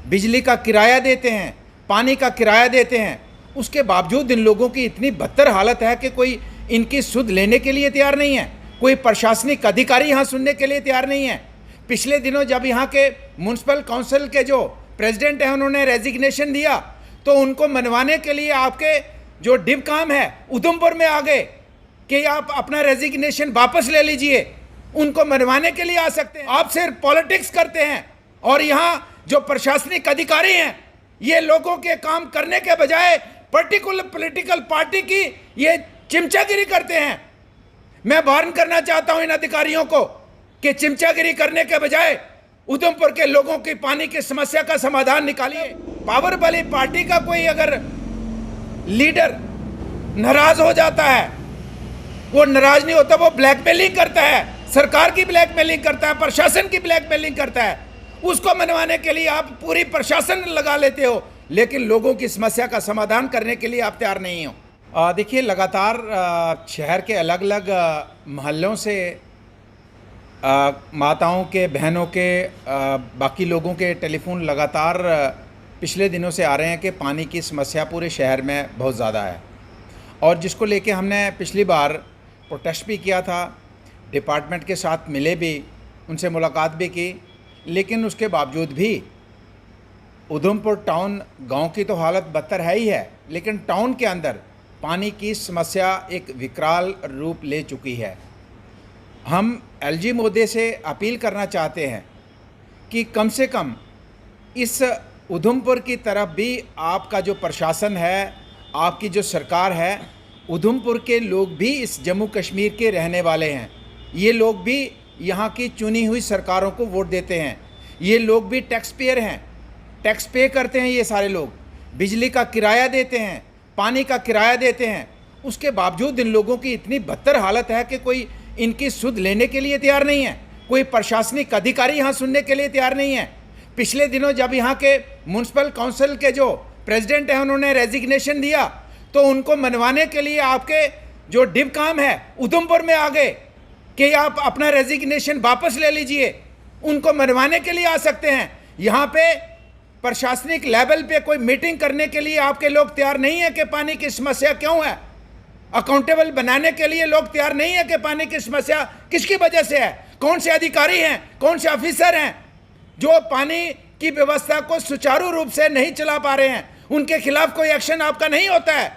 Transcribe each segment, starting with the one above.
बिजली का किराया देते हैं, पानी का किराया देते हैं, उसके बावजूद इन लोगों की इतनी बदतर हालत है कि कोई इनकी सुध लेने के लिए तैयार नहीं है, कोई प्रशासनिक अधिकारी यहाँ सुनने के लिए तैयार नहीं है। पिछले दिनों जब यहाँ के म्यूनसिपल काउंसिल के जो प्रेसिडेंट हैं उन्होंने रेजिग्नेशन दिया तो उनको मनवाने के लिए आपके जो डिप काम है उधमपुर में आ गए कि आप अपना रेजिग्नेशन वापस ले लीजिए। उनको मनवाने के लिए आ सकते हैं। आप सिर्फ पॉलिटिक्स करते हैं और यहाँ जो प्रशासनिक अधिकारी हैं ये लोगों के काम करने के बजाय पर्टिकुलर पॉलिटिकल पार्टी की ये चिमचागिरी करते हैं। मैं वार्न करना चाहता हूं इन अधिकारियों को कि चिमचागिरी करने के बजाय उधमपुर के लोगों की पानी की समस्या का समाधान निकालिए। पावर वाली पार्टी का कोई अगर लीडर नाराज हो जाता है, वो नाराज नहीं होता, वो ब्लैकमेलिंग करता है, सरकार की ब्लैकमेलिंग करता है, प्रशासन की ब्लैकमेलिंग करता है। उसको मनवाने के लिए आप पूरी प्रशासन लगा लेते हो, लेकिन लोगों की समस्या का समाधान करने के लिए आप तैयार नहीं हो। देखिए, लगातार शहर के अलग अलग मोहल्लों से माताओं के, बहनों के, बाकी लोगों के टेलीफोन लगातार पिछले दिनों से आ रहे हैं कि पानी की समस्या पूरे शहर में बहुत ज़्यादा है, और जिसको लेके हमने पिछली बार प्रोटेस्ट भी किया था, डिपार्टमेंट के साथ मिले भी, उनसे मुलाकात भी की, लेकिन उसके बावजूद भी उधमपुर टाउन, गांव की तो हालत बदतर है ही है, लेकिन टाउन के अंदर पानी की समस्या एक विकराल रूप ले चुकी है। हम एलजी महोदय से अपील करना चाहते हैं कि कम से कम इस उधमपुर की तरफ भी आपका जो प्रशासन है, आपकी जो सरकार है, उधमपुर के लोग भी इस जम्मू कश्मीर के रहने वाले हैं, ये लोग भी यहाँ की चुनी हुई सरकारों को वोट देते हैं, ये लोग भी टैक्स पेयर हैं, टैक्स पे करते हैं। ये सारे लोग बिजली का किराया देते हैं, पानी का किराया देते हैं, उसके बावजूद इन लोगों की इतनी बदतर हालत है कि कोई इनकी सुध लेने के लिए तैयार नहीं है, कोई प्रशासनिक अधिकारी यहाँ सुनने के लिए तैयार नहीं है। पिछले दिनों जब यहाँ के म्यूनसिपल काउंसिल के जो प्रेसिडेंट हैं उन्होंने रेजिग्नेशन दिया तो उनको मनवाने के लिए आपके जो डिप काम है उधमपुर में आ गए कि आप अपना रेजिग्नेशन वापस ले लीजिए। उनको मनवाने के लिए आ सकते हैं। यहाँ पे प्रशासनिक लेवल पे कोई मीटिंग करने के लिए आपके लोग तैयार नहीं है कि पानी की समस्या क्यों है। अकाउंटेबल बनाने के लिए लोग तैयार नहीं है कि पानी की समस्या किसकी वजह से है, कौन से अधिकारी हैं, कौन से ऑफिसर हैं जो पानी की व्यवस्था को सुचारू रूप से नहीं चला पा रहे हैं, उनके खिलाफ कोई एक्शन आपका नहीं होता है।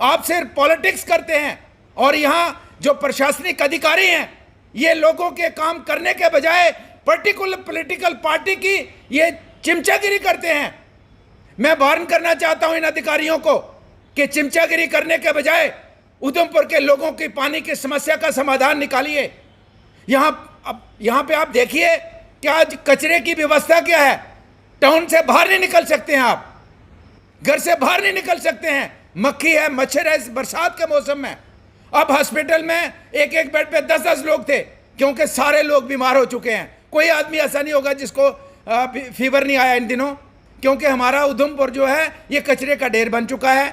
आप सिर्फ पॉलिटिक्स करते हैं और यहाँ जो प्रशासनिक अधिकारी हैं ये लोगों के काम करने के बजाय पर्टिकुलर पॉलिटिकल पार्टी की ये चिमचागिरी करते हैं। मैं वार्न करना चाहता हूं इन अधिकारियों को कि चिमचागिरी करने के बजाय उधमपुर के लोगों की पानी की समस्या का समाधान निकालिए। यहाँ पे आप देखिए कि आज कचरे की व्यवस्था क्या है। टाउन से बाहर नहीं निकल सकते हैं, आप घर से बाहर नहीं निकल सकते हैं, मक्खी है, मच्छर है इस बरसात के मौसम में। अब हॉस्पिटल में एक एक बेड पे 10-10 लोग थे क्योंकि सारे लोग बीमार हो चुके हैं। कोई आदमी ऐसा नहीं होगा जिसको फीवर नहीं आया इन दिनों, क्योंकि हमारा उधमपुर जो है ये कचरे का ढेर बन चुका है।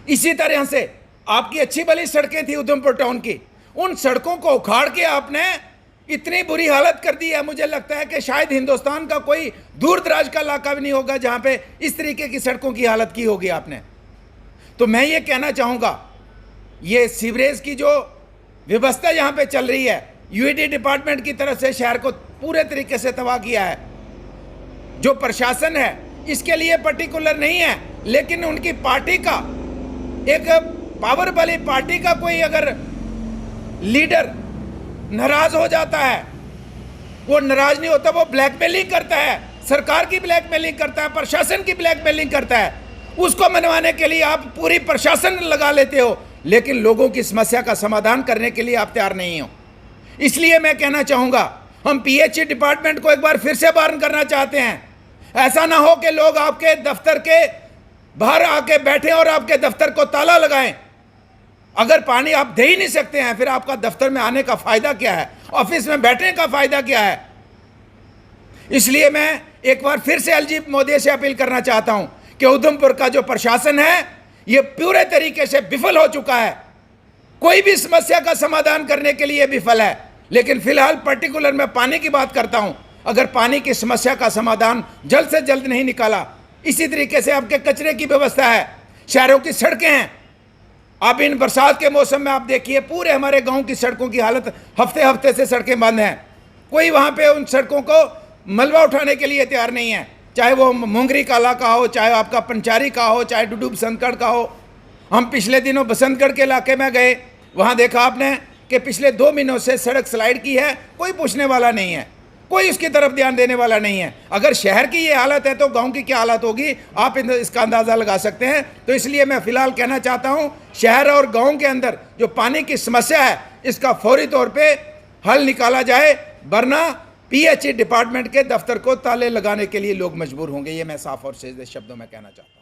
इसी तरह से आपकी अच्छी भली सड़कें थी उधमपुर टाउन की, उन सड़कों को उखाड़ के आपने इतनी बुरी हालत कर दी है। मुझे लगता है कि शायद हिंदुस्तान का कोई दूर दराज का इलाका भी नहीं होगा जहां पे इस तरीके की सड़कों की हालत की होगी आपने। तो मैं ये कहना चाहूँगा, ये सीवरेज की जो व्यवस्था यहाँ पे चल रही है, यूईडी डिपार्टमेंट की तरफ से शहर को पूरे तरीके से तबाह किया है। जो प्रशासन है इसके लिए पर्टिकुलर नहीं है, लेकिन उनकी पार्टी का, एक पावर वाली पार्टी का कोई अगर लीडर नाराज हो जाता है, वो नाराज नहीं होता, वो ब्लैकमेलिंग करता है, सरकार की ब्लैकमेलिंग करता है, प्रशासन की ब्लैकमेलिंग करता है। उसको मनवाने के लिए आप पूरी प्रशासन लगा लेते हो, लेकिन लोगों की समस्या का समाधान करने के लिए आप तैयार नहीं हो। इसलिए मैं कहना चाहूँगा, हम पीएचई डिपार्टमेंट को एक बार फिर से वार्न करना चाहते हैं। ऐसा ना हो कि लोग आपके दफ्तर के बाहर आके बैठे और आपके दफ्तर को ताला लगाएं। अगर पानी आप दे ही नहीं सकते हैं, फिर आपका दफ्तर में आने का फायदा क्या है, ऑफिस में बैठने का फायदा क्या है। इसलिए मैं एक बार फिर से एलजी महोदय से अपील करना चाहता हूं कि उधमपुर का जो प्रशासन है ये पूरे तरीके से विफल हो चुका है। कोई भी समस्या का समाधान करने के लिए विफल है। लेकिन फिलहाल पर्टिकुलर मैं पानी की बात करता हूं, अगर पानी की समस्या का समाधान जल्द से जल्द नहीं निकाला। इसी तरीके से आपके कचरे की व्यवस्था है, शहरों की सड़कें हैं। आप इन बरसात के मौसम में आप देखिए पूरे हमारे गांव की सड़कों की हालत, हफ्ते हफ्ते से सड़कें बंद हैं। कोई वहां पे उन सड़कों को मलबा उठाने के लिए तैयार नहीं है, चाहे वो मोंगरी काला का हो, चाहे आपका पंचारी का हो, चाहे डुडू बसंतगढ़ का हो। हम पिछले दिनों बसंतगढ़ के इलाके में गए, वहाँ देखा आपने कि पिछले 2 महीनों से सड़क स्लाइड की है, कोई पूछने वाला नहीं है, कोई उसकी तरफ ध्यान देने वाला नहीं है। अगर शहर की ये हालत है तो गांव की क्या हालत होगी, आप इसका अंदाज़ा लगा सकते हैं। तो इसलिए मैं फ़िलहाल कहना चाहता हूँ, शहर और गांव के अंदर जो पानी की समस्या है इसका फौरी तौर पे हल निकाला जाए, वरना पीएचई डिपार्टमेंट के दफ्तर को ताले लगाने के लिए लोग मजबूर होंगे। ये मैं साफ और सीधे शब्दों में कहना चाहता हूँ।